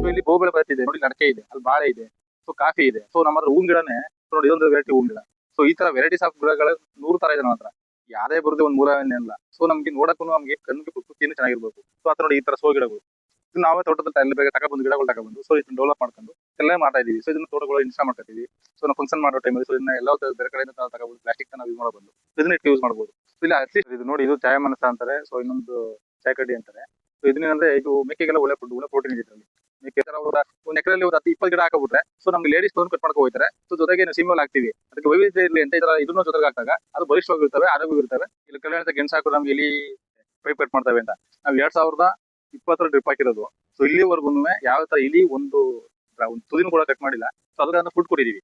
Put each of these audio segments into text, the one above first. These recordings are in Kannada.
ಸೊ ಇಲ್ಲಿ ಬಹುಬೆಳೆ ಪದ್ಧತಿ ಇದೆ ನೋಡಿ, ಅಡಕೆ ಇದೆ, ಅಲ್ಲಿ ಬಾಳೆ ಇದೆ, ಸೊ ಕಾಫಿ ಇದೆ. ಸೊ ನಮ್ಮ ಹತ್ರ ಹೂವಿನ ಗಿಡನೇ ನೋಡಿ, ಇದೊಂದು ವೆರೈಟಿ ಹೂವಿನ ಗಿಡ. ಸೊ ಈ ತರ ವೆರೈಟೀಸ್ ಆಫ್ ಗಿಡಗಳ 100 ತರ ಇದೆ ನಮ್ಮ ಹತ್ರ. ಯಾವ್ದೇ ಬರುತ್ತೆ ಒಂದ್ ಮೂಲ ಇಲ್ಲ. ಸೊ ನಮ್ಗೆ ನೋಡಕ್ಕೂ ನಮ್ಗೆ ಕಣ್ಣಿಗೆ ಪ್ರಕೃತಿಯನ್ನು ಚೆನ್ನಾಗಿರ್ಬೇಕು. ಸೊ ಆತರ ನೋಡಿ ಈ ತರ ಸೋ ಗಿಡಗಳು, ಇದು ನಾವೇ ತೋಟದಲ್ಲಿ ಅಲ್ಲಿ ಬೇಗ ತಗೊಬಂದು ಗಿಡಗಳು ತಗೊಬಂದು ಸೊ ಇದನ್ನ ಡೆವಲಪ್ ಮಾಡ್ಕೊಂಡು ಎಲ್ಲ ಮಾಡ್ತಾ ಇದೀವಿ. ಸೊ ಇದನ್ನ ತೋಟಗಳು ಇನ್ಸ್ಟಾ ಮಾಡ್ಕೊತೀವಿ. ಸೊ ನಾವು ಫಂಕ್ಷನ್ ಮಾಡೋ ಟೈಮಲ್ಲಿ ಸೊ ಇದನ್ನ ಎಲ್ಲ ಬೇರೆ ಕಡೆಯಿಂದ ನಾವು ತಗೊಬಂದು ಪ್ಲಾಸ್ಟಿಕ್ ನಾವು ಯೂಸ್ ಮಾಡಬಹುದು, ಇದನ್ನ ಯೂಸ್ ಮಾಡಬಹುದು. ಇಲ್ಲ ಅಟ್ಲೀಸ್ಟ್ ಇದು ನೋಡಿ, ಇದು ಚಾಯ ಮನಸ್ಸ ಅಂತಾರೆ, ಸೊ ಇನ್ನೊಂದು ಚಾಯ್ ಕಡ್ಡಿ ಅಂತಾರೆ. ಸೊ ಇದನ್ನೇನಂದ್ರೆ ಇದು ಮೇಕೆಗೆಲ್ಲ ಒಳ್ಳೆ ಫುಡ್, ಒಳ್ಳೆ ಪ್ರೋಟೀನ್ ಇದೆ ಇದರಲ್ಲಿ. ಮೇಕೆ ಒಂದ್ ಎಕರೆಯಲ್ಲಿ ಒಂದು 10-20 ಗಿಡ ಹಾಕಬಿಟ್ರೆ ಸೊ ನಮ್ಗೆ ಲೇಡೀಸ್ ಕಟ್ ಮಾಡ್ಕೊ ಹೋಗ್ತಾರೆ. ಸೊ ಜೊತೆಗೆ ಸೀಮಲ್ ಹಾಕ್ತಿವಿ, ಅದಕ್ಕೆ ವೈವಿಧ್ಯ ಇರಲಿ ಅಂತ ಇದರ ಇದನ್ನ ಜೊತೆಗೆ ಹಾಕಿದಾಗ ಅದು ಬಲಿಷ್ಠವಾಗಿರ್ತವೆ, ಆರೋಗ್ಯವಾಗಿರ್ತವೆ. ಇಲ್ಲಿ ಕಲ್ಯಾಣದ ಗೆಣಸು ಹಾಕೋದು ನಮ್ಗೆ ಇಲ್ಲಿ ಪೈಪ್ ಕಟ್ ಮಾಡ್ತವೆ ಅಂತ ನಾವು 2020 ಡ್ರಿಪ್ ಹಾಕಿರೋದು. ಸೊ ಇಲ್ಲಿವರೆಗೂ ಯಾವ ತರ ಇಲಿ ಒಂದು ತುದಿನ ಕೂಡ ಕಟ್ ಮಾಡಿಲ್ಲ. ಸೊ ಅದನ್ನ ಫುಡ್ ಕೊಟ್ಟಿದೀವಿ.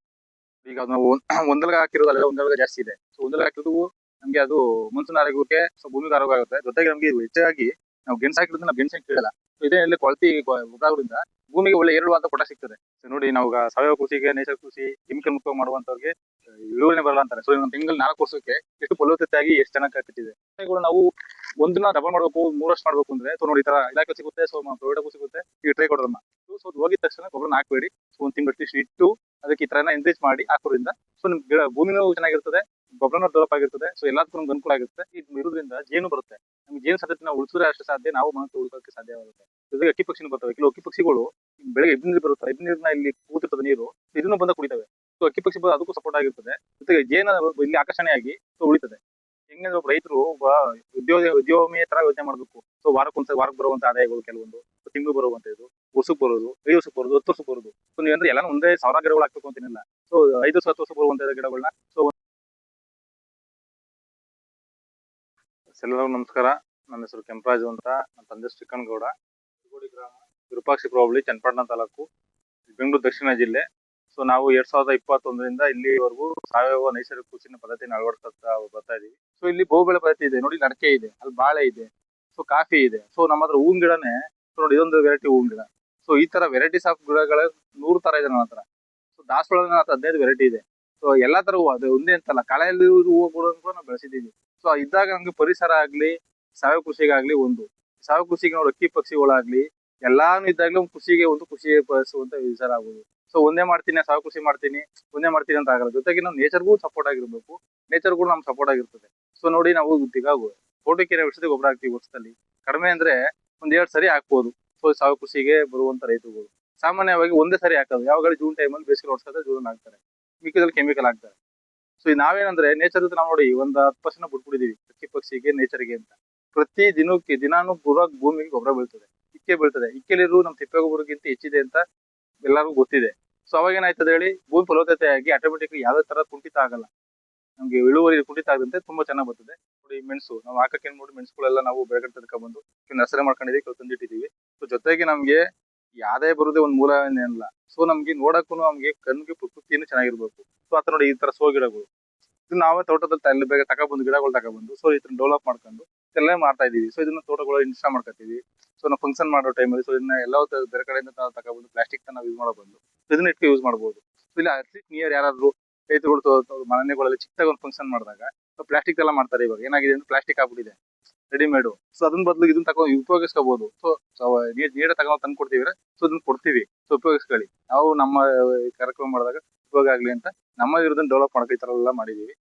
ಈಗ ನಾವು ಒಂದಲ್ಗ ಹಾಕಿರೋದಲ್ಲ, ಒಂದಲ್ಗ ಜಾಸ್ತಿ ಇದೆ. ಸೊ ಒಂದಲ್ಗ ಹಾಕಿರೋದು ನಮ್ಗೆ ಅದು ಮನುಷ್ಯನ ಆರೋಗ್ಯಕ್ಕೆ, ಸೊ ಭೂಮಿಗೆ ಆರೋಗ್ಯ ಆಗುತ್ತೆ. ಜೊತೆಗೆ ನಮ್ಗೆ ಹೆಚ್ಚಾಗಿ ನಾವು ಗೆಣಸು ಹಾಕಿರೋದು ನಾವು ಗೆಣಸು ಕೇಳಲ್ಲ. ಇದೇ ಇಲ್ಲಿ ಕೊಳತಿ ಗೊಬ್ಬರದಿಂದ ಭೂಮಿಗೆ ಒಳ್ಳೆ ಏರಳುವಂತ ಕೊಟ್ಟ ಸಿಗ್ತದೆ. ಸೊ ನೋಡಿ, ನಾವು ಸಾವಯವ ಕೃಷಿಗೆ, ನೇಚರ್ ಕೃಷಿ, ಕೆಮಿಕಲ್ ಮುಕ್ತ ಮಾಡುವಂತವ್ರಿಗೆ ಇಳುವರಿ ಬರಲ್ಲ ಅಂತಾರೆ. ಸೊ ಒಂದು ತಿಂಗಳು 4 ವರ್ಷಕ್ಕೆ ಎಷ್ಟು ಫಲವತ್ತತೆ ಆಗಿ ಎಷ್ಟು ಚೆನ್ನಾಗಿ ಕಟ್ಟಿದೆ. ನಾವು ಒಂದನ್ನ ಡಬಲ್ ಮಾಡ್ಬೇಕು, 3 ವರ್ಷ ಮಾಡ್ಬೇಕು ಅಂದ್ರೆ ಸೊ ನೋಡಿ ಈ ತರ ಇಲಾಖೆ ಸಿಗುತ್ತೆ, ಸೊ ಪ್ರೈವೇಟ್ ಸಿಗುತ್ತೆ. ಈ ಟ್ರೈ ಕೊಡೋದನ್ನ ಸೊ ಹೋಗಿದ ತಕ್ಷಣ ಗೊಬ್ಬರನ ಹಾಕ್ಬೇಡಿ. ಸೊ ಒಂದ್ ತಿಂಗಳು ಅಟ್ಲೀಸ್ಟ್ ಇಟ್ಟು ಅದಕ್ಕೆ ಈ ತರ ಎನ್ಕರೇಜ್ ಮಾಡಿ ಹಾಕೋದ್ರಿಂದ ಸೊ ನಿಮ್ ಗಿಡ ಭೂಮಿನೂ ಚೆನ್ನಾಗಿರ್ತದೆ, ಗೊಬ್ಬರನೂ ಡೆವಲಪ್ ಆಗಿರ್ತದೆ. ಸೊ ಎಲ್ಲದಕ್ಕೂ ನಮ್ಗೆ ಅನುಕೂಲ ಆಗಿರುತ್ತೆ. ಇದು ಇರೋದ್ರಿಂದ ಜೇನು ಬರುತ್ತೆ. ನಮ್ಗೆ ಜೇನು ಸದ್ಯತೆ ನಾವು ಉಳಿಸಿದ್ರೆ ಅಷ್ಟು ಸಾಧ್ಯ, ನಾವು ಮನಸ್ಸು ಉಳಿಸೋಕೆ ಸಾಧ್ಯವಾಗುತ್ತೆ. ಜೊತೆಗೆ ಅಕ್ಕಿ ಪಕ್ಷಿನೂ ಬರ್ತವೆ. ಕೆಲವು ಅಕ್ಕಿ ಪಕ್ಷಿಗಳು ಬೆಳಗ್ಗೆ ಎದ್ದು ನೀರು ಬರುತ್ತೆ, ಎದ್ದು ನೀರ್ನ ಇಲ್ಲಿ ಕೂತಿರ್ತದೆ ನೀರು, ಇದನ್ನು ಬಂದ ಕುಡಿತವೆ. ಸೊ ಅಕ್ಕಿ ಪಕ್ಷಿ ಅದಕ್ಕೂ ಸಪೋರ್ಟ್ ಆಗಿರ್ತದೆ. ಜೊತೆಗೆ ಜೇನ ಇಲ್ಲಿ ಆಕರ್ಷಣೆಯಾಗಿ ಸೊ ಉಳಿತದೆ. ಹೆಂಗಂದ್ರೆ ಒಬ್ಬ ರೈತರು ಉದ್ಯೋಗಮಿ ತರ ಯೋಚನೆ ಮಾಡ್ಬೇಕು. ಸೊ ವಾರಕ್ಕೆ ಬರುವಂತ ಆದಾಯಗಳು ಕೆಲವೊಂದು ತಿಂಗಳು ಬರುವಂತದ್ದು, ವರ್ಷಕ್ಕೆ ಬರೋದು, 5 ವರ್ಷಕ್ಕೆ ಬರೋದು, 10 ವರ್ಷಕ್ಕೆ ಬರೋದು. ಸೊ ನೀವಂದ್ರೆ ಎಲ್ಲ ಒಂದೇ 1000 ಗಿಡಗಳು ಹಾಕ್ಬೇಕು ಅಂತೇನಿಲ್ಲ. ಸೊ 5 ವರ್ಷ 10 ವರ್ಷ ಬರುವಂತ ಗಿಡಗಳನ್ನ ಸೊ ಎಲ್ಲರಿಗೂ ನಮಸ್ಕಾರ. ನನ್ನ ಹೆಸರು ಕೆಂಪರಾಜು ಅಂತ. ನನ್ನ ತಂದೆ ಶ್ರೀಕಂಠಗೌಡ, ಗ್ರಾಮ, ವಿರೂಪಾಕ್ಷಿಪುರ ಹೋಬಳಿ, ಚನ್ನಪಟ್ಟಣ ತಾಲೂಕು, ಬೆಂಗಳೂರು ದಕ್ಷಿಣ ಜಿಲ್ಲೆ. ಸೊ ನಾವು 2021ರಿಂದ ಇಲ್ಲಿವರೆಗೂ ಸಾವಯವ ನೈಸರ್ಗಿಕ ಕೃಷಿನ ಪದ್ಧತಿನ ಅಳವಡಿಸ್ತಾ ಬರ್ತಾ ಇದೀವಿ. ಸೊ ಇಲ್ಲಿ ಬಹುಬೆಳೆ ಪದ್ಧತಿ ಇದೆ ನೋಡಿ, ಅಡಕೆ ಇದೆ, ಅಲ್ಲಿ ಬಾಳೆ ಇದೆ, ಸೊ ಕಾಫಿ ಇದೆ. ಸೊ ನಮ್ಮ ಹತ್ರ ಹೂವಿನ ಗಿಡನೇ ನೋಡಿ, ಇದೊಂದು ವೆರೈಟಿ ಹೂವಿನ ಗಿಡ. ಸೊ ಈ ತರ ವೆರೈಟೀಸ್ ಆಫ್ ಗಿಡಗಳ 100 ತರ ಇದೆ ನನ್ನ ಹತ್ರ. ಸೊ ದಾಸವಾಳ 15 ವೆರೈಟಿ ಇದೆ. ಸೊ ಎಲ್ಲಾ ತರ ಹೂವು, ಅದು ಒಂದೇ ಅಂತಲ್ಲ, ಕಳೆಯಲ್ಲಿ ಹೂವು ಕೂಡ ನಾವು ಬೆಳೆಸಿದೀವಿ. ಸೊ ಇದ್ದಾಗ ನಮ್ಗೆ ಪರಿಸರ ಆಗ್ಲಿ, ಸಾವಯವ ಕೃಷಿಗಾಗ್ಲಿ, ಒಂದು ಸಾವಯವ ಕೃಷಿಗೆ ನೋಡಿ ಅಕ್ಕಿ ಪಕ್ಷಿಗಳಾಗ್ಲಿ ಎಲ್ಲಾನು ಇದ್ದಾಗ್ಲೂ ಒಂದು ಕೃಷಿಗೆ ಒಂದು ಖುಷಿ ಪಡಿಸುವಂತ ವಿಚಾರ ಆಗುದು. ಸೊ ಒಂದೇ ಮಾಡ್ತೀನಿ, ಸಾವಯವ ಕೃಷಿ ಮಾಡ್ತೀನಿ, ಒಂದೇ ಮಾಡ್ತೀನಿ ಅಂತ ಆಗಲ್ಲ. ಜೊತೆಗೆ ನಾವು ನೇಚರ್ಗೂ ಸಪೋರ್ಟ್ ಆಗಿರ್ಬೇಕು, ನೇಚರ್ ಕೂಡ ನಮ್ಗೆ ಸಪೋರ್ಟ್ ಆಗಿರ್ತದೆ. ಸೊ ನೋಡಿ, ನಾವು ಈಗ ತೋಟಕ್ಕೆ ಔಷಧಿ ಗೊಬ್ಬರ ಹಾಕ್ತಿವಿ ವರ್ಷದಲ್ಲಿ. ಕಡಿಮೆ ಅಂದ್ರೆ 1-2 ಸರಿ ಹಾಕ್ಬೋದು. ಸೊ ಸಾವಯವ ಕೃಷಿಗೆ ಬರುವಂತ ರೈತರುಗಳು ಸಾಮಾನ್ಯವಾಗಿ ಒಂದೇ ಸರಿ ಹಾಕೋದು. ಯಾವಾಗ ಜೂನ್ ಟೈಮಲ್ಲಿ ಬೇಸಿಗೆ ಹೊಡ್ಸೋದ್ರೆ ಜೂನ್ ಹಾಕ್ತಾರೆ, ಮಿಕ್ಕಿದಲ್ಲಿ ಕೆಮಿಕಲ್ ಹಾಕ್ತಾರೆ. ಸೊ ನಾವೇನಂದ್ರೆ ನೇಚರ್ ನಾವು ನೋಡಿ ಒಂದು 10% ಬಿಟ್ಬಿಟ್ಟಿದೀವಿ ಅಕ್ಕಿ ಪಕ್ಷಿಗೆ, ನೇಚರ್ಗೆ ಅಂತ. ಪ್ರತಿ ದಿನಾನು ಭೂಮಿಗೆ ಗೊಬ್ಬರ ಬೀಳ್ತದೆ, ಇಕ್ಕೆ ಬೀಳ್ತದೆ. ಇಕ್ಕೆಲಿರು ನಮ್ ತಿಪ್ಪೆ ಗೊಬ್ಬರಕ್ಕಿಂತ ಹೆಚ್ಚಿದೆ ಅಂತ ಎಲ್ಲರಿಗೂ ಗೊತ್ತಿದೆ. ಸೊ ಅವಾಗ ಏನಾಯ್ತದೆ ಹೇಳಿ, ಭೂಮಿ ಫಲವತ್ತತೆ ಆಗಿ ಆಟೋಮೆಟಿಕ್ ಯಾವ್ದೇ ತರ ಕುಂಠಿತ ಆಗಲ್ಲ. ನಮ್ಗೆ ಇಳುವರಿ ಕುಂಠಿತ ಆಗದಂತೆ ತುಂಬಾ ಚೆನ್ನಾಗಿ ಬರ್ತದೆ. ನೋಡಿ ಮೆಣಸು ನಾವು ಹಾಕಕ್ಕೆ ನೋಡಿ, ಮೆಣಸುಗಳೆಲ್ಲ ನಾವು ಬೆಳಗ್ಗೆ ತಗೊಂಡ್ಬಂದು ನರ್ಸರಿ ಮಾಡ್ಕೊಂಡಿದ್ದೀವಿ, ತಂದಿಟ್ಟಿದ್ದೀವಿ. ಸೊ ಜೊತೆಗೆ ನಮ್ಗೆ ಯಾವ್ದೇ ಬರುದೇ ಒಂದ್ ಮೂಲ ಏನಿಲ್ಲ. ಸೊ ನಮ್ಗೆ ನೋಡಕ್ಕೂ ನಮ್ಗೆ ಕಣ್ಣಿಗೆ ಪ್ರಕೃತಿಯನ್ನು ಚೆನ್ನಾಗಿರ್ಬೇಕು. ಸೊ ಆತರ ನೋಡಿ ಈ ತರ ಸೋ ಗಿಡಗಳು, ಇದು ನಾವೇ ತೋಟದಲ್ಲಿ ಅಲ್ಲಿ ಬೇಗ ತಗೊಬಂದು ಗಿಡಗಳು ತಗೊಬಂದು ಸೊ ಇದನ್ನ ಡೆವಲಪ್ ಮಾಡ್ಕೊಂಡು ಎಲ್ಲ ಮಾಡ್ತಾ ಇದೀವಿ. ಸೊ ಇದನ್ನ ತೋಟಗಳು ಇನ್ಸ್ಟಾ ಮಾಡ್ಕೊತೀವಿ. ಸೊ ನಾವು ಫಂಕ್ಷನ್ ಮಾಡೋ ಟೈಮಲ್ಲಿ ಸೊ ಇದನ್ನ ಎಲ್ಲ ಬೇರೆ ಕಡೆಯಿಂದ ನಾವು ತಗೊಬಂದು ಪ್ಲಾಸ್ಟಿಕ್ ನಾವು ಯೂಸ್ ಮಾಡೋ ಬಂದು ಇದನ್ನ ಇಟ್ಟು ಯೂಸ್ ಮಾಡ್ಬೋದು. ಇಲ್ಲ ಅಟ್ಲೀಸ್ಟ್ ನಿಯರ್ ಯಾರಾದ್ರು ರೈತರುಗಳು ಮನೆಗಳಲ್ಲಿ ಚಿಕ್ಕದಾಗ ಒಂದು ಫಂಕ್ಷನ್ ಮಾಡಿದಾಗ ಪ್ಲಾಸ್ಟಿಕ್ ಎಲ್ಲ ಮಾಡ್ತಾರೆ. ಇವಾಗ ಏನಾಗಿದೆ ಅಂದ್ರೆ ಪ್ಲಾಸ್ಟಿಕ್ ಆಗ್ಬಿಟ್ಟಿದೆ ರೆಡಿಮೇಡ್. ಸೊ ಅದನ್ನ ಬದಲು ಇದನ್ನ ತಗೊಂಡು ಉಪಯೋಗಿಸ್ಕೋಬಹುದು. ಸೊ ನೀಡ ತಗೊಂಡು ತಂದು ಕೊಡ್ತೀವಿ, ಸೊ ಅದನ್ನ ಕೊಡ್ತೀವಿ, ಸೊ ಉಪಯೋಗಿಸ್ಕೊಳ್ಳಿ. ನಾವು ನಮ್ಮ ಕಾರ್ಯಕ್ರಮ ಮಾಡಿದಾಗ ಉಪಯೋಗ ಆಗ್ಲಿ ಅಂತ ನಮ್ಮ ಇರೋದನ್ನ ಡೆವಲಪ್ ಮಾಡಕ್ಕೆ ಈ ತರ ಎಲ್ಲ ಮಾಡಿದೀವಿ.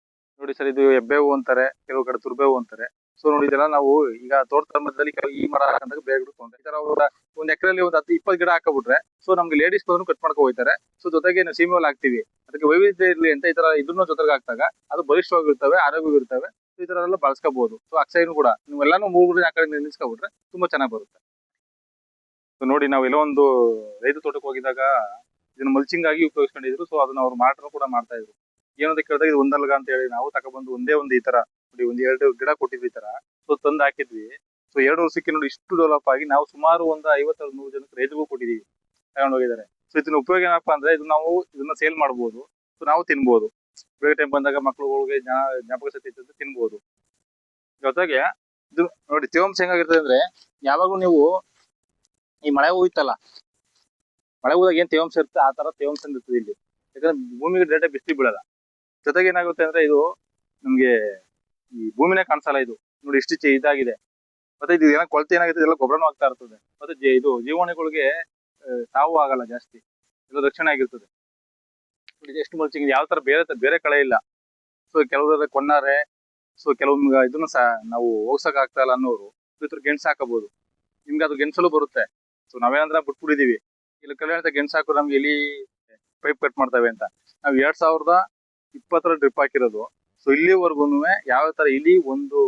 ನೋಡಿ ಸರ್, ಇದು ಹೆಬ್ಬೇವು ಅಂತಾರೆ, ಕೆಲವು ಕಡೆ ತುರ್ಬೇವು ಅಂತಾರೆ. ಸೊ ನೋಡಿ ಇದೆಲ್ಲ ನಾವು ಈಗ ತೋಟದ ಮಧ್ಯದಲ್ಲಿ ಈ ಮರ ಹಾಕಂದಾಗ ಬೇರೆ ಈ ತರ ಒಂದ್ ಎಕರೆಯಲ್ಲಿ ಒಂದು 10-20 ಗಿಡ ಹಾಕಬಿಟ್ರೆ ಸೊ ನಮ್ಗೆ ಲೇಡೀಸ್ ಕಟ್ ಮಾಡ್ಕೊ ಹೋಗ್ತಾರೆ. ಸೊ ಜೊತೆಗೆ ನಾವು ಸೀಮೆಲ್ ಹಾಕ್ತಿವಿ, ಅದಕ್ಕೆ ವೈವಿಧ್ಯ ಇರ್ಲಿ ಅಂತ ಈ ತರ ಇದನ್ನ ಜೊತೆಗೆ ಹಾಕ್ದಾಗ ಅದು ಬಲಿಷ್ಠವಾಗಿರ್ತವೆ, ಆರೋಗ್ಯವಾಗಿರ್ತವೆ. ಈ ತರ ಎಲ್ಲ ಬಳಸ್ಕೋಬಹುದು. ಸೊ ಅಕ್ಷಯನು ಕೂಡ ನೀವೆಲ್ಲಾನು 3 ಆ ಕಡೆ ನಿಲ್ಸ್ಕೊಬಿಟ್ರೆ ತುಂಬಾ ಚೆನ್ನಾಗಿ ಬರುತ್ತೆ. ಸೊ ನೋಡಿ, ನಾವೆಲ್ಲ ಒಂದು ರೈತ ತೋಟಕ್ಕೆ ಹೋಗಿದಾಗ ಇದನ್ನ ಮಲ್ಚಿಂಗ್ ಆಗಿ ಉಪಯೋಗಿಸ್ಕೊಂಡಿದ್ರು. ಸೊ ಅದನ್ನ ಅವ್ರು ಮಾರಾಟ ಕೂಡ ಮಾಡ್ತಾ ಇದ್ರು. ಏನಂತ ಕೇಳಿದಾಗ ಇದು ಒಂದಲ್ಗ ಅಂತ ಹೇಳಿ ನಾವು ತಗೊಬಂದು ಒಂದೇ ಒಂದು ಈ ತರ ನೋಡಿ 1-2 ಗಿಡ ಕೊಟ್ಟಿದ್ವಿ ಈ ತರ. ಸೊ ತಂದು ಹಾಕಿದ್ವಿ. ಸೊ 2 ವರ್ಷಕ್ಕೆ ನೋಡಿ ಇಷ್ಟು ಡೆವಲಪ್ ಆಗಿ ನಾವು ಸುಮಾರು ಒಂದು 50-100 ಜನಕ್ಕೆ ರೈತರಿಗೂ ಕೊಟ್ಟಿದೀವಿ, ತಗೊಂಡು ಹೋಗಿದ್ದಾರೆ. ಸೊ ಇದನ್ನ ಉಪಯೋಗ ಏನಪ್ಪಾ ಅಂದ್ರೆ ನಾವು ಇದನ್ನ ಸೇಲ್ ಮಾಡ್ಬೋದು. ಸೊ ನಾವು ತಿನ್ಬೋದು, ಬೇರೆ ಟೈಮ್ ಬಂದಾಗ ಮಕ್ಳುಗಳಿಗೆ ಜ್ಞಾಪಕ ಶಕ್ತಿ ತಿನ್ಬೋದು. ಜೊತೆಗೆ ಇದು ನೋಡಿ ತೇವಾಂಶ ಹೆಂಗಾಗಿರ್ತದೆ ಅಂದ್ರೆ, ಯಾವಾಗೂ ನೀವು ಈ ಮಳೆ ಹೋಯ್ತಲ್ಲ, ಮಳೆ ಹೋದಾಗ ಏನ್ ತೇವಾಂಶ ಇರುತ್ತೆ ಆ ತರ ತೇವಾಂಶ ಇರ್ತದೆ ಇಲ್ಲಿ. ಯಾಕಂದ್ರೆ ಭೂಮಿಗೆ ಡೈರೆಕ್ಟ್ ಬಿಸಿಲು ಬೀಳಲ್ಲ. ಜೊತೆಗೆ ಏನಾಗುತ್ತೆ ಅಂದ್ರೆ ಇದು ನಮ್ಗೆ ಈ ಭೂಮಿನೇ ಕಾಣಿಸಲ್ಲ. ಇದು ನೋಡಿ ಇಷ್ಟು ಇದಾಗಿದೆ. ಮತ್ತೆ ಇದು ಏನೋ ಕೊಳತೆ ಏನಾಗುತ್ತೆ ಎಲ್ಲ ಗೊಬ್ಬರನೂ ಆಗ್ತಾ ಇರ್ತದೆ. ಮತ್ತೆ ಇದು ಜೀವಾಣುಗಳಿಗೆ ಸಾವು ಆಗಲ್ಲ ಜಾಸ್ತಿ, ಎಲ್ಲ ರಕ್ಷಣೆ ಆಗಿರ್ತದೆ. ಎಷ್ಟು ಮಲ್ಚಿಂಗ್ ಯಾವ ತರ ಬೇರೆ ಕಳೆ ಇಲ್ಲ. ಸೊ ಕೆಲವ್ರ ಕೊನ್ನಾರೆ, ಸೊ ಕೆಲವೊಮ್ಮೆ ಇದನ್ನು ಸಹ ನಾವು ಹೋಗ್ಸಕ್ ಆಗ್ತಾ ಇಲ್ಲ ಅನ್ನೋರು ಇದ್ರ ಗೆಣಸು ಹಾಕಬಹುದು. ನಿಮ್ಗೆ ಅದು ಗೆಣಸಲು ಬರುತ್ತೆ. ಸೊ ನಾವೇನಂದ್ರೆ ಬಿಟ್ಬಿಟ್ಟಿದೀವಿ, ಇಲ್ಲಿ ಕೆಲವು ಗೆಣಸು ಹಾಕೋದು ನಮ್ಗೆ ಎಲ್ಲಿ ಪೈಪ್ ಕಟ್ ಮಾಡ್ತವೆ ಅಂತ. ನಾವ್ 2020 ಡ್ರಿಪ್ ಹಾಕಿರೋದು. ಸೊ ಇಲ್ಲಿವರೆಗೂ ಯಾವ ತರ ಇಲಿ ಒಂದು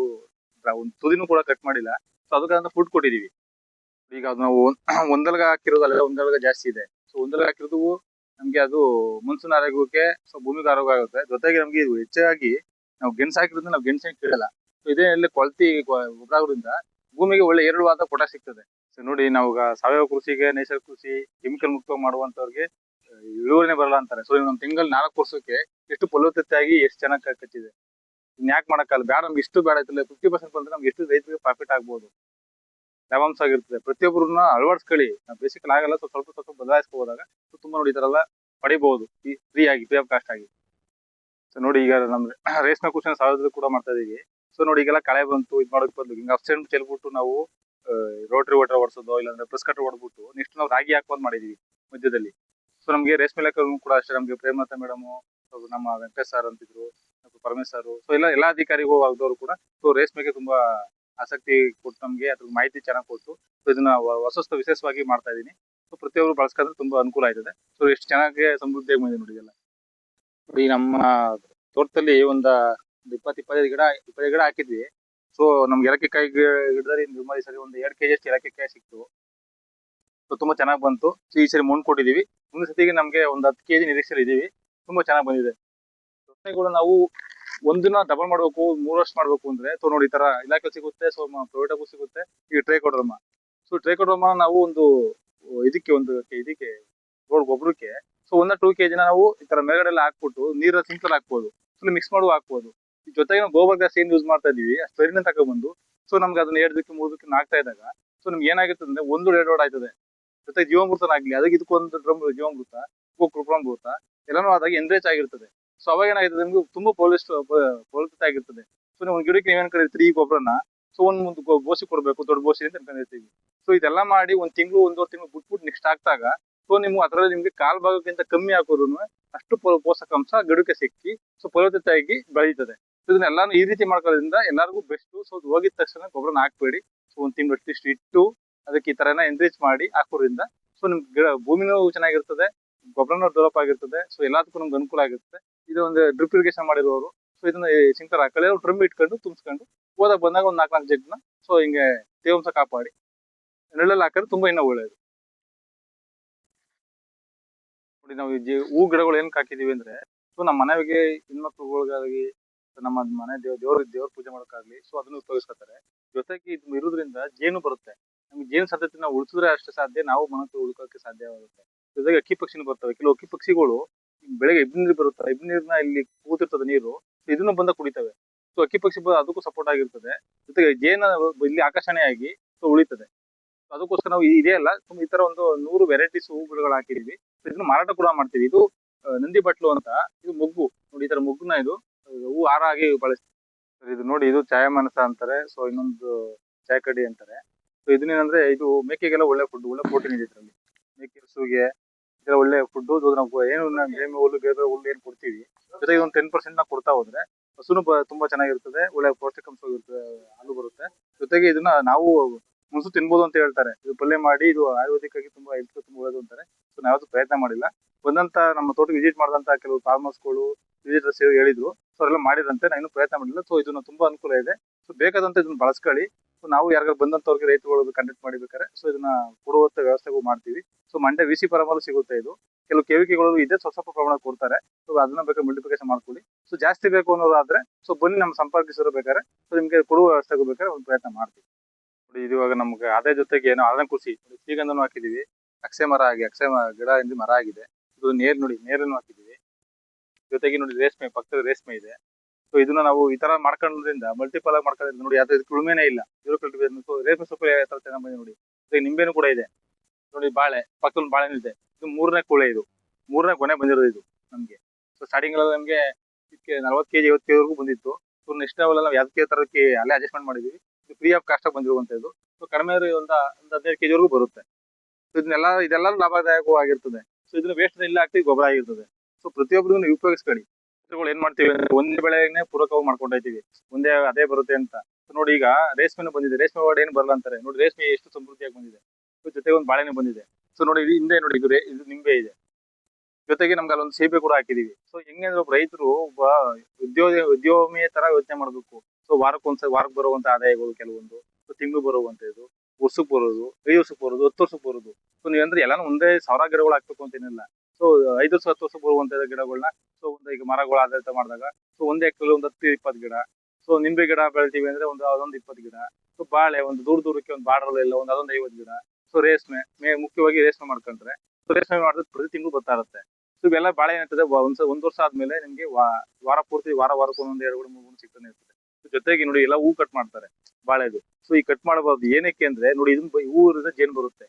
ತುದಿನೂ ಕೂಡ ಕಟ್ ಮಾಡಿಲ್ಲ. ಸೊ ಅದಕ್ಕೆ ಫುಡ್ ಕೊಟ್ಟಿದೀವಿ. ಈಗ ಅದು ನಾವು ಒಂದಲ್ಗ ಹಾಕಿರೋದು ಅಲ್ಲ, ಒಂದಲ್ಗ ಜಾಸ್ತಿ ಇದೆ. ಸೊ ಒಂದಲ್ಗ ಹಾಕಿರೋದು ನಮ್ಗೆ ಅದು ಮನ್ಸೂನ್ ಆರೋಗ್ಯಕ್ಕೆ, ಸೊ ಭೂಮಿಗೆ ಆರೋಗ್ಯ ಆಗುತ್ತೆ. ಜೊತೆಗೆ ನಮ್ಗೆ ಇದು ಹೆಚ್ಚಾಗಿ ನಾವು ಗೆಣಸು ಹಾಕಿರೋದ್ರಿಂದ ನಾವು ಗೆಣಸೇ ಕೀಳಲ್ಲ. ಸೊ ಇದೇ ಇಲ್ಲಿ ಕೊಳತಿ ಗೊಬ್ಬರ ಆಗೋದ್ರಿಂದ ಭೂಮಿಗೆ ಒಳ್ಳೆ ಏರಳವಾದ ಪೊಟ ಸಿಗ್ತದೆ. ಸೊ ನೋಡಿ, ನಾವು ಸಾವಯವ ಕೃಷಿಗೆ, ನೈಸರ್ಗಿಕ ಕೃಷಿ, ಕೆಮಿಕಲ್ ಮುಕ್ತ ಮಾಡುವಂತವ್ರಿಗೆ ಇಳುವರಿನೇ ಬರಲ್ಲ ಅಂತಾರೆ. ಸೊ ನಮ್ ತಿಂಗಳು 4 ವರ್ಷಕ್ಕೆ ಎಷ್ಟು ಫಲವತ್ತತೆ ಆಗಿ ಎಷ್ಟು ಚೆನ್ನಾಗಿ ಕಚ್ಚಿದೆ. ಇನ್ ಯಾಕೆ ಮಾಡಕ್ಕಲ್ಲ, ಬೇಡ ನಮ್ಗೆ ಇಷ್ಟು ಬೇಡ ಆಯ್ತಲ್ಲ, 50% ಬಂದ್ರೆ ನಮ್ಗೆ ಎಷ್ಟು ರೈತರಿಗೆ ಪ್ರಾಫಿಟ್ ಆಗ್ಬೋದು, ಲಾಭಾಂಶ ಆಗಿರ್ತದೆ. ಪ್ರತಿಯೊಬ್ಬರನ್ನ ಅಳವಡಿಸ್ಕೊಳ್ಳಿ. ನಾವು ಬೇಸಿಕಲ್ ಆಗಲ್ಲ, ಸ್ವಲ್ಪ ಸ್ವಲ್ಪ ಬದಲಾಯಿಸ್ಕೋದಾಗ ತುಂಬಾ ನೋಡಿ ಈ ತರ ಎಲ್ಲ ಪಡಿಬಹುದು ಫ್ರೀ ಆಫ್ ಕಾಸ್ಟ್ ಆಗಿ. ಸೊ ನೋಡಿ, ಈಗ ನಮ್ ರೇಷ್ಮೆ ಕೃಷಿನ ಸಾವಯವ ಕೂಡ ಮಾಡ್ತಾ ಇದೀವಿ. ಸೊ ನೋಡಿ, ಈಗೆಲ್ಲ ಕಳೆ ಬಂತು, ಇದ್ ಮಾಡೋಕ್ ಬದಲು ಹಿಂಗ ಅಪ್ಸೆಂಟ್ ಚೆಲ್ಬಿಟ್ಟು ನಾವು ರೋಟ್ರಿ ವಾಟರ್ ಹೊಡ್ಸೋದು, ಇಲ್ಲಾಂದ್ರೆ ಪ್ರೆಸ್ ಕಟ್ಟರ್ ಹೊಡ್ಬಿಟ್ಟು ನೆಕ್ಸ್ಟ್ ನಾವು ರಾಗಿ ಹಾಕೋದ್ ಮಾಡಿದೀವಿ ಮಧ್ಯದಲ್ಲಿ. ಸೊ ನಮ್ಗೆ ರೇಷ್ಮೆ ಇಲಾಖೆ ಕೂಡ ಅಷ್ಟೇ, ನಮ್ಗೆ ಪ್ರೇಮಲತಾ ಮೇಡಮ್, ನಮ್ಮ ವೆಂಕಟೇಶ್ ಸರ್ ಅಂತಿದ್ರು, ಪರಮೇಶ್ ಸರ್, ಸೊ ಎಲ್ಲ ಅಧಿಕಾರಿಗಳು ಆಗಿದವರು ಕೂಡ ಸೊ ರೇಷ್ಮೆಗೆ ತುಂಬಾ ಆಸಕ್ತಿ ಕೊಟ್ಟು ನಮ್ಗೆ ಅದ್ರ ಮಾಹಿತಿ ಚೆನ್ನಾಗಿ ಕೊಟ್ಟು, ಸೊ ಇದನ್ನ ಹೊಸ ವಿಶೇಷವಾಗಿ ಮಾಡ್ತಾ ಇದೀನಿ. ಸೊ ಪ್ರತಿಯೊಬ್ಬರು ಬಳಸ್ಕೊಂಡ್ರೆ ತುಂಬಾ ಅನುಕೂಲ ಆಯ್ತದೆ. ಸೊ ಎಷ್ಟು ಚೆನ್ನಾಗಿ ಸಮೃದ್ಧಿಯಾಗಿ ಬಂದಿದೆ ನೋಡಿ ಎಲ್ಲ. ಈ ನಮ್ಮ ತೋಟದಲ್ಲಿ 25 ಗಿಡ ಹಾಕಿದ್ವಿ. ಸೊ ನಮ್ಗೆ ಏಲಕ್ಕಿಕಾಯಿ ಗಿಡದಲ್ಲಿ ಈ ಸರಿ ಒಂದು 2 kg ಅಷ್ಟು ಏಲಕ್ಕಿಕಾಯಿ ಸಿಕ್ತು. ಸೊ ತುಂಬಾ ಚೆನ್ನಾಗಿ ಬಂತು. ಸೊ ಈ ಸರಿ ಮಣ್ಣು ಕೊಟ್ಟಿದೀವಿ. ಮುಂದಿನ ಸತಿಗೆ ನಮ್ಗೆ ಒಂದು 10 kg ನಿರೀಕ್ಷೆಯಲ್ಲಿ ಇದೀವಿ. ತುಂಬಾ ಚೆನ್ನಾಗಿ ಬಂದಿದೆ. ಸೊಸೈಗಳು ನಾವು ಒಂದಿನ ಡಬಲ್ ಮಾಡ್ಬೇಕು, 3 ವರ್ಷ ಮಾಡ್ಬೇಕು ಅಂದ್ರೆ, ಸೊ ನೋಡಿ ಈ ತರ ಇಲಾಖೆ ಸಿಗುತ್ತೆ, ಸೊ ಪ್ರೈವೇಟ್ ಸಿಗುತ್ತೆ. ಈಗ ಟ್ರೈಕೋಡರ್ಮಾ, ಸೊ ಟ್ರೈಕೋಡರ್ಮಾ ನಾವು ಇದಕ್ಕೆ ಗೊಬ್ಬರಕ್ಕೆ ಸೊ 1 or 2 kg ನಾವು ಈ ತರ ಮೇಲ್ಗಡೆ ಹಾಕ್ಬಿಟ್ಟು ನೀರ ಸಿಂಪಲ್ ಹಾಕ್ಬೋದು, ಫುಲ್ ಮಿಕ್ಸ್ ಮಾಡುವ ಹಾಕ್ಬೋದು. ಜೊತೆಗೆ ನಾವು ಗೋಬರ್ ಗ್ಯಾಸ್ ಏನ್ ಯೂಸ್ ಮಾಡ್ತಾ ಇದೀವಿ ಆ ಸ್ಪೆರಿನ ತಗೊಂಡ್ಬಂದು, ಸೊ ನಮ್ಗೆ ಅದನ್ನ 2 ದಿಕ್ಕೆ 3 ದಿಕ್ಕೆ ಹಾಕ್ತಾ ಇದ್ದಾಗ ಸೊ ನಿಮ್ಗೆ ಏನಾಗುತ್ತೆ ಅಂದ್ರೆ 1 ರೋಡ್ ಆಯ್ತದೆ. ಜೊತೆಗೆ ಜೀವಾಮೃತನಾಗ್ಲಿ, ಅದಕ್ಕೆ ಇದಕ್ಕೊಂದು ಡ್ರಮ್ ಜೀವಾಮೃತ, ಕೃಪಾಮೃತ ಎಲ್ಲಾನು ಆದಾಗ ಎನ್ರೇಚ್ ಆಗಿರ್ತದೆ. ಸೊ ಅವಾಗ ಏನಾಗಿರ್ತದೆ, ನಿಮ್ಗೆ ತುಂಬಾ ಫಲವತ್ತತೆ ಆಗಿರ್ತದೆ. ಸೊ ನೀವು ಒಂದು ಗಿಡಕ್ಕೆ ನೀವೇನ್ ಕರೀತೀರಿ ಈ ಗೊಬ್ಬರನ, ಸೊ ಒಂದು ಬೋಸಿ ಕೊಡ್ಬೇಕು, ದೊಡ್ಡ ಬೋಸಿ ಅಂತ ಅನ್ಕೊಂಡಿರ್ತೀವಿ. ಸೊ ಇದೆಲ್ಲ ಮಾಡಿ 1 ತಿಂಗಳು 1.5 ತಿಂಗಳು ಬಿಟ್ಬಿಟ್ಟು ನೆಕ್ಸ್ಟ್ ಹಾಕ್ದಾಗ ಸೊ ಅದ್ರಲ್ಲಿ ನಿಮ್ಗೆ ಕಾಲ್ ಭಾಗಕ್ಕಿಂತ ಕಮ್ಮಿ ಹಾಕೋರು ಅಷ್ಟು ಪೋಷಕಾಂಶ ಗಿಡಕ್ಕೆ ಸಿಕ್ಕಿ ಸೊ ಫಲವತ್ತತೆಯಾಗಿ ಬೆಳೀತದೆ. ಇದನ್ನೆಲ್ಲಾನು ಈ ರೀತಿ ಮಾಡ್ಕೊಳ್ಳೋದ್ರಿಂದ ಎಲ್ಲರಿಗೂ ಬೆಸ್ಟ್. ಸೊ ಹೋಗಿದ ತಕ್ಷಣ ಗೊಬ್ಬರನ ಹಾಕ್ಬೇಡಿ. ಸೊ 1 ತಿಂಗಳು ಅಟ್ಲೀಸ್ಟ್ ಇಟ್ಟು ಅದಕ್ಕೆ ಈ ತರ ಎನ್ರಿಚ್ ಮಾಡಿ ಹಾಕೋದ್ರಿಂದ ಸೊ ನಿಮ್ಗೆ ಭೂಮಿನೂ ಚೆನ್ನಾಗಿರ್ತದೆ, ಗೊಬ್ಬರನೂ ಡೆವಲಪ್ ಆಗಿರ್ತದೆ. ಸೊ ಎಲ್ಲದಕ್ಕೂ ನಮ್ಗೆ ಅನುಕೂಲ ಆಗಿರುತ್ತೆ. ಇದು ಒಂದು ಡ್ರಿಪ್ ಇರಿಗೇಷನ್ ಮಾಡಿರೋರು ಸೊ ಇದನ್ನ ಸಿಂಕರ್ ಹಾಕಿ ಡ್ರಮ್ ಇಟ್ಕೊಂಡು ತುಂಬಿಸ್ಕೊಂಡು ಹೋದಾಗ ಬಂದಾಗ ಒಂದು 4 ಜಗ್ನ ಸೊ ಹಿಂಗೆ ತೇವಾಂಶ ಕಾಪಾಡಿ ನೆರಳಲ್ಲಿ ಹಾಕಿದ್ರೆ ತುಂಬಾ ಇನ್ನೂ ಒಳ್ಳೇದು. ನೋಡಿ, ನಾವು ಹೂ ಗಿಡಗಳು ಏನಕ್ಕೆ ಹಾಕಿದೀವಿ ಅಂದ್ರೆ, ಸೊ ನಮ್ಮ ಮನೆಗೆ ಹೆಣ್ಮಕ್ಳುಗಳಿಗಾಗಿ, ನಮ್ಮ ಮನೆ ದೇವ್ರ ಪೂಜೆ ಮಾಡೋಕ್ಕಾಗ್ಲಿ, ಸೊ ಅದನ್ನು ಉಪಯೋಗಿಸ್ಕೊತಾರೆ. ಜೊತೆಗೆ ಇದು ಇರೋದ್ರಿಂದ ಜೇನು ಬರುತ್ತೆ. ನಮ್ಗೆ ಜೇನು ಸಾಧ್ಯತೆ ನಾವು ಉಳಿಸಿದ್ರೆ ಅಷ್ಟೇ ಸಾಧ್ಯ, ನಾವು ಮನಸ್ಸು ಉಳ್ಕೋಕೆ ಸಾಧ್ಯವಾಗುತ್ತೆ. ಜೊತೆಗೆ ಅಕ್ಕಿ ಪಕ್ಷಿನೂ ಬರ್ತವೆ. ಕೆಲವು ಅಕ್ಕಿ ಪಕ್ಷಿಗಳು ಬೆಳಗ್ಗೆ ಇಬ್ಬ ನೀರು ಬರುತ್ತೆ, ಇಬ್ಬ ನೀರ್ನ ಇಲ್ಲಿ ಕೂತಿರ್ತದೆ ನೀರು, ಇದನ್ನು ಬಂದ ಕುಡಿತವೆ. ಸೊ ಅಕ್ಕಿ ಪಕ್ಷಿ ಅದಕ್ಕೂ ಸಪೋರ್ಟ್ ಆಗಿರ್ತದೆ. ಜೊತೆಗೆ ಜೇನು ಇಲ್ಲಿ ಆಕರ್ಷಣೆಯಾಗಿ ಸೊ ಉಳಿತದೆ. ಅದಕ್ಕೋಸ್ಕರ ನಾವು ಇದೇ ಅಲ್ಲ, ಈ ತರ ಒಂದು 100 ವೆರೈಟೀಸ್ ಹೂಗಳು ಹಾಕಿದೀವಿ. ಇದನ್ನ ಮಾರಾಟ ಕೂಡ ಮಾಡ್ತೀವಿ. ಇದು ನಂದಿ ಬಟ್ಲು ಅಂತ, ಇದು ಮೊಗ್ಗು ನೋಡಿ, ಈ ತರ ಮೊಗ್ಗುನ ಇದು ಹೂ ಹಾರ ಆಗಿ ಬಳಸ್ತೀವಿ. ಇದು ನೋಡಿ, ಇದು ಛಾಯಾಮಾನಸ ಅಂತಾರೆ. ಸೊ ಇನ್ನೊಂದು ಚಾಯಕಡಿ ಅಂತಾರೆ. ಸೊ ಇದನ್ನೇನಂದ್ರೆ, ಇದು ಮೇಕೆಗೆಲ್ಲ ಒಳ್ಳೆ ಫುಡ್, ಒಳ್ಳೆ ಪ್ರೋಟೀನ್ ಇದೆ ಇದರಲ್ಲಿ. ಮೇಕೆ ಹಸುಗೆ ಇದೆಲ್ಲ ಒಳ್ಳೆ ಫುಡ್. ನಾವು ಏನು ಬೇಮೆ ಹುಲ್ಲು, ಬೇರೆ ಹುಲ್ಲು ಏನ್ ಕೊಡ್ತೀವಿ, ಜೊತೆಗೆ ಒಂದು 10% ನ ಕೊಡ್ತಾ ಹೋದ್ರೆ ಹಸುನು ತುಂಬಾ ಚೆನ್ನಾಗಿರ್ತದೆ, ಒಳ್ಳೆ ಪೌಷ್ಟಿಕಾಂಶ ಇರ್ತದೆ, ಹಾಲು ಬರುತ್ತೆ. ಜೊತೆಗೆ ಇದನ್ನ ನಾವು ಮುನ್ಸು ತಿನ್ಬೋದು ಅಂತ ಹೇಳ್ತಾರೆ. ಇದು ಪಲ್ಯ ಮಾಡಿ, ಇದು ಆಯುರ್ವೇದಿಕ್ ಆಗಿ ತುಂಬಾ ಹೆಲ್ತ್ ತುಂಬಾ ಒಳ್ಳೇದು ಅಂತಾರೆ. ಸೊ ನಾವು ಯಾವ್ದು ಪ್ರಯತ್ನ ಮಾಡಿಲ್ಲ. ಬಂದಂತ ನಮ್ಮ ತೋಟಕ್ಕೆ ವಿಸಿಟ್ ಮಾಡಿದಂತ ಕೆಲವು ಫಾರ್ಮರ್ಸ್ಗಳು ವಿಸಿಟರ್ಸ್ ಹೇಳಿದ್ರು. ಸೊ ಅವರೆಲ್ಲ ಮಾಡಿದಂತೆ, ನಾನು ಪ್ರಯತ್ನ ಮಾಡಿಲ್ಲ. ಸೊ ಇದನ್ನ ತುಂಬಾ ಅನುಕೂಲ ಇದೆ. ಸೊ ಬೇಕಾದಂತ ಇದನ್ನ ಬಳಸ್ಕೊಳ್ಳಿ. ಸೊ ನಾವು ಯಾರಿಗಾರು ಬಂದಂತವ್ರಿಗೆ ರೈತರುಗಳು ಕಾಂಟ್ಯಾಕ್ಟ್ ಮಾಡಿಬೇಕಾರೆ ಸೊ ಇದನ್ನ ಕೊಡುವಂತ ವ್ಯವಸ್ಥೆಗೂ ಮಾಡ್ತೀವಿ. ಸೊ ಮಂಡ್ಯ VC ಫಾರಮಲ್ಲೂ ಸಿಗುತ್ತೆ ಇದು. ಕೆಲವು KVKಗಳು ಇದೆ, ಸ್ವಲ್ಪ ಪ್ರಮಾಣ ಕೊಡ್ತಾರೆ. ಸೊ ಅದನ್ನ ಬೇಕಾದ್ರೆ ಮಲ್ಟಿಪ್ಲಿಕೇಶನ್ ಮಾಡ್ಕೊಳ್ಳಿ. ಸೊ ಜಾಸ್ತಿ ಬೇಕು ಅನ್ನೋರು ಆದ್ರೆ ಸೊ ಬನ್ನಿ, ನಮ್ಮ ಸಂಪರ್ಕಿಸಿರ್ಬೇಕಾದ್ರೆ ಸೊ ನಿಮ್ಗೆ ಕೊಡುವ ವ್ಯವಸ್ಥೆಗೂ ಬೇಕಾದ್ರೆ ಒಂದು ಪ್ರಯತ್ನ ಮಾಡ್ತೀವಿ. ಇದು ಇವಾಗ ನಮ್ಗೆ ಅದೇ ಜೊತೆಗೆ ಏನೋ ಅರಣ್ಯ ಕೃಷಿ, ಶ್ರೀಗಂಧನೂ ಹಾಕಿದೀವಿ. ಅಕ್ಷಯ ಗಿಡ ಇಂದ ಮರ ಆಗಿದೆ. ಇದು ನೇರನ್ನು ಹಾಕಿದೀವಿ. ಜೊತೆಗೆ ನೋಡಿ, ಪಕ್ಕದ ರೇಷ್ಮೆ ಇದೆ. ಸೊ ಇದನ್ನ ನಾವು ಈ ತರ ಮಾಡ್ಕೊಳ್ಳೋದ್ರಿಂದ ಮಲ್ಟಿಪಲ್ ಆಗಿ ಮಾಡ್ಕೊಳ್ಳೋದ್ರಿಂದ ನೋಡಿ, ಅದು ಉಳುಮೆನೇ ಇಲ್ಲ. ರೇಷ್ಮೆ ಸೊಪ್ಪು ಯಾವ ತರ ಚೆನ್ನಾಗಿ ಬಂದಿದೆ ನೋಡಿ. ನಿಂಬೆನೂ ಕೂಡ ಇದೆ ನೋಡಿ. ಪಕ್ಕದ ಬಾಳೆನೂ ಇದೆ. ಇದು 3ನೇ ಕೂಳೆ, ಇದು 3ನೇ ಗೊನೆ ಬಂದಿರೋದು ಇದು ನಮ್ಗೆ. ಸೊ ಸ್ಟಾರ್ಟಿಂಗ್ ಅಲ್ಲಿ ನಮ್ಗೆ 40 kg 50 kg ವರೆಗೂ ಬಂದಿತ್ತು. ಸೊ ನೆಕ್ಸ್ಟ್ ಲೆವೆಲ್ ನಾವು ಯಾವ್ದಕ್ಕೆ ತರಕ್ಕೆ ಅಲ್ಲೇ ಅಡ್ಜಸ್ಟ್ಮೆಂಟ್ ಮಾಡಿದೀವಿ. ಇದು ಫ್ರೀ ಆಫ್ ಕಾಸ್ಟ್ ಬಂದಿರುವಂತದ್ದು. ಸೊ ಕಡಿಮೆ ಒಂದು 15 ಕೆಜಿ ವರೆಗೂ ಬರುತ್ತೆ. ಸೊ ಇದೆಲ್ಲ ಲಾಭದಾಯಕವಾಗಿರ್ತದೆ. ಸೊ ಇದನ್ನ ವೇಸ್ಟ್ ಇಲ್ಲಿ ಹಾಕ್ತಿವಿ, ಗೊಬ್ಬರ ಆಗಿರ್ತದೆ. ಸೊ ಪ್ರತಿಯೊಬ್ಬರು ನೀವು ಉಪಯೋಗಿಸ್ಕೊಳ್ಳಿ. ಏನ್ ಮಾಡ್ತೀವಿ ಅಂದ್ರೆ ಒಂದೇ ಬೆಳೆನೇ ಪೂರಕವಾಗಿ ಮಾಡ್ಕೊಂಡೈತಿವಿ, ಒಂದೇ ಅದೇ ಬರುತ್ತೆ ಅಂತ. ಸೊ ನೋಡಿ ಈಗ ರೇಷ್ಮೆನೂ ಬಂದಿದೆ, ರೇಷ್ಮೆ ಒಳಗಡೆ ಏನು ಬರಲ್ಲ ಅಂತಾರೆ. ನೋಡಿ ರೇಷ್ಮೆ ಎಷ್ಟು ಸಮೃದ್ಧಿಯಾಗಿ ಬಂದಿದೆ. ಸೊ ಜೊತೆಗೆ ಒಂದು ಬಾಳೆನೂ ಬಂದಿದೆ. ಸೊ ನೋಡಿ ಹಿಂದೆ ನೋಡಿ ಇದು ನಿಂಬೆ ಇದೆ, ಜೊತೆಗೆ ನಮ್ಗೆ ಅಲ್ಲೊಂದು ಸೇಬೆ ಕೂಡ ಹಾಕಿದೀವಿ. ಸೊ ಹೆಂಗೆ ಅಂದ್ರೆ ಒಬ್ಬ ರೈತರು ಒಬ್ಬ ಉದ್ಯೋಗಿಯ ತರ ಯೋಚನೆ ಮಾಡ್ಬೇಕು. ಸೊ ವಾರಕ್ಕೆ ಬರುವಂತ ಆದಾಯಗಳು ಕೆಲವೊಂದು, ಸೊ ತಿಂಗಳು ಬರುವಂತದ್ದು, ವರ್ಷಕ್ಕೆ ಬರೋದು, 5 ವರ್ಷಕ್ಕೆ ಬರೋದು, 10 ವರ್ಷಕ್ಕೆ ಬರೋದು. ಸೊ ನೀವಂದ್ರೆ ಎಲ್ಲಾನು ಒಂದೇ 1000 ಗಿಡಗಳು ಹಾಕ್ಬೇಕು ಅಂತ ಏನಿಲ್ಲ. ಸೊ 5 ವರ್ಷ 10 ವರ್ಷಕ್ಕೆ ಬರುವಂತ ಗಿಡಗಳನ್ನ, ಸೊ ಒಂದು ಈಗ ಮರಗಳು ಆಧಾರಿತ ಮಾಡಿದಾಗ, ಸೊ ಒಂದೇ ಎಕರೆಲಿ ಒಂದು 10-20 ಗಿಡ. ಸೊ ನಿಂಬೆ ಗಿಡ ಬೆಳಿತೀವಿ ಅಂದ್ರೆ ಅದೊಂದು 20 ಗಿಡ. ಸೊ ಬಾಳೆ ಒಂದು ದೂರಕ್ಕೆ ಒಂದು ಬಾರ್ಡರ್ ಎಲ್ಲ ಅದೊಂದು 50 ಗಿಡ. ಸೊ ರೇಷ್ಮೆ ಮುಖ್ಯವಾಗಿ ರೇಷ್ಮೆ ಮಾಡ್ಕೊಂಡ್ರೆ, ಸೊ ರೇಷ್ಮೆ ಮಾಡಿದ್ರೆ ಪ್ರತಿ ತಿಂಗಳು ಬರ್ತಾ ಇರುತ್ತೆ. ಸೊ ಇವೆಲ್ಲ ಬಾಳೆ ಏನಾಗ್ತದೆ, ಒಂದ್ ವರ್ಷ ಆದ್ಮೇಲೆ ನಿಮ್ಗೆ ವಾರ ಪೂರ್ತಿ ವಾರಕ್ಕೆ ಒಂದೊಂದು 2 3 ಸಿಗ್ತಾನೆ ಇರ್ತದೆ. ಜೊತೆಗೆ ನೋಡಿ ಎಲ್ಲ ಹೂ ಕಟ್ ಮಾಡ್ತಾರೆ ಬಾಳೆದು. ಸೊ ಈ ಕಟ್ ಮಾಡಬಾರ್ದು, ಏನಕ್ಕೆ ಅಂದ್ರೆ ನೋಡಿ ಇದನ್ನ ಹೂವಿಂದ ಜೇನು ಬರುತ್ತೆ.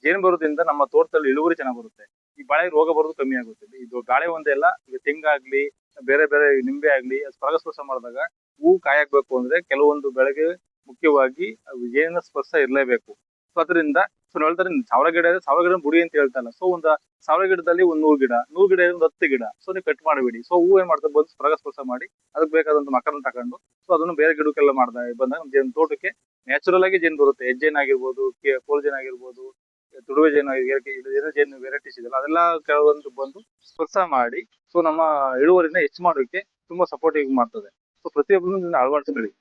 ಜೇನು ಬರೋದ್ರಿಂದ ನಮ್ಮ ತೋಟದಲ್ಲಿ ಇಳುವರಿ ಚೆನ್ನಾಗಿ ಬರುತ್ತೆ. ಈ ಬಾಳೆ ರೋಗ ಬರೋದು ಕಮ್ಮಿ ಆಗುತ್ತೆ. ಇದು ಗಾಳಿ ಒಂದೇ ಅಲ್ಲ, ಈಗ ತೆಂಗಾಗ್ಲಿ ಬೇರೆ ನಿಂಬೆ ಆಗ್ಲಿ ಪರಾಗಸ್ಪರ್ಶ ಮಾಡಿದಾಗ ಹೂ ಕಾಯಾಗಬೇಕು ಅಂದ್ರೆ ಕೆಲವೊಂದು ಬೆಳೆಗೆ ಮುಖ್ಯವಾಗಿ ಜೇನಿನ ಸ್ಪರ್ಶ ಇರಲೇಬೇಕು. ಸೊ ಅದರಿಂದ ಹೇಳ್ತಾರೆ 1000 ಗಿಡ ಇದೆ, 1000 ಗಿಡ ಬುಡಿ ಅಂತ ಹೇಳ್ತಲ್ಲ. ಸೊ ಒಂದು 1000 ಗಿಡದಲ್ಲಿ ಒಂದು 100 ಗಿಡ, 100 ಗಿಡ ಒಂದು 10 ಗಿಡ. ಸೊ ನೀವು ಕಟ್ ಮಾಡಬೇಡಿ. ಸೊ ಹೂ ಏನ್ ಮಾಡ್ತಾರೆ, ಬಂದು ಪರಾಗಸ್ಪರ್ಶ ಮಾಡಿ ಅದಕ್ಕೆ ಬೇಕಾದಂತ ಮಕರನ್ನ ತಕೊಂಡು, ಸೊ ಅದನ್ನು ಬೇರೆ ಗಿಡಕ್ಕೆಲ್ಲ ಬಂದಾಗ ಜೇನು ತೋಟಕ್ಕೆ ನ್ಯಾಚುರಲ್ ಆಗಿ ಜೇನು ಬರುತ್ತೆ. ಹೆಜ್ಜೇನ್ ಆಗಿರ್ಬೋದು, ಕೋಲ್ ಜೇನ್ ಆಗಿರ್ಬೋದು, ತುಡುವೆ ಜೇನು ಜೇನು ವೆರೈಟೀಸ್ ಇದೆಲ್ಲ ಅದೆಲ್ಲ ಕೆಲವೊಂದು ಬಂದು ಸ್ಪರ್ಶ ಮಾಡಿ, ಸೊ ನಮ್ಮ ಇಳುವರಿನ ಹೆಚ್ಚು ಮಾಡೋಕೆ ತುಂಬಾ ಸಪೋರ್ಟಿವ್ ಮಾಡ್ತದೆ. ಸೊ ಪ್ರತಿಯೊಬ್ಬರು ಅಳವಡಿಸ್ಕೊಳ್ಳಿ.